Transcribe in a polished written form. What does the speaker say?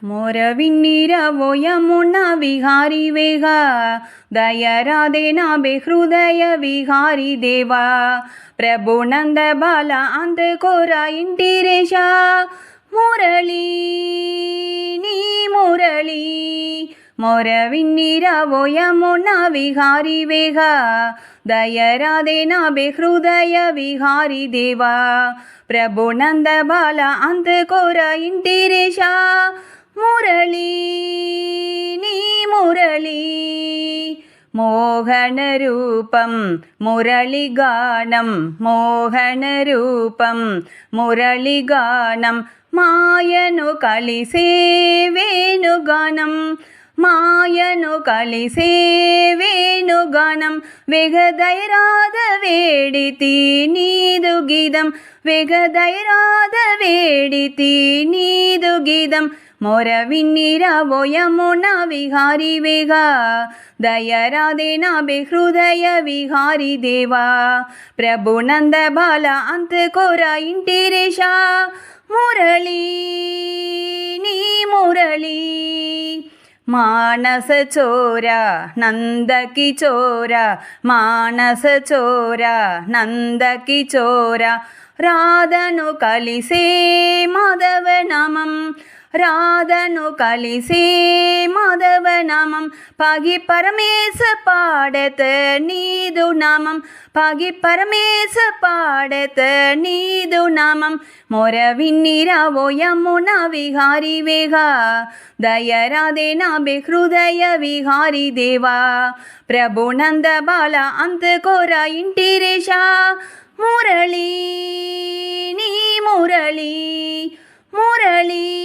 मोरविन्नीरवो यमुना विहारी वेगा दयराधे नाभे हृदय विहारी देवा प्रभु नंद बाला अंत कोरा इंटिरेशा मुरली नी मुरली मोरविन्नीरवो यमुना विहारी वेगा दयराधे नाभे हृदय विहारी देवा प्रभु नंद बाला अंत कोरा इंटिरेशा मुरली नी मुरली मोहनरूपं मुरलिगानं मोहनरूपं मुरलिगानं मायनु कलिसे वेणुगानं मायनु कलिसे वेणुगानं वेगदैराद वेडिति नीदु गीतं वेगदैराद वेडिति नीदु गीतं मोरविन्नीरवो यमुना विहारी वेगा दयराधे नाभे हृदय विहारी देवा प्रभु नंद बाला अंत कोरा इंटिरेशा मुरली नी मुरली मानस चोरा नंद की चोरा मानस चोरा नंद की चोरा राधनु कलिसे माधव नामं राधनु कलिसे माधव नामं पागी परमेश पाडत नीदु नामं पागी परमेश पाडत नीदु नामं मोरविन्नीरवो यमुना विहारी वेगा दयराधे नाभे हृदय विहारी देवा प्रभु नंद बाला अंत कोरा इंटिरेशा मुरली नी मुरली मुरली।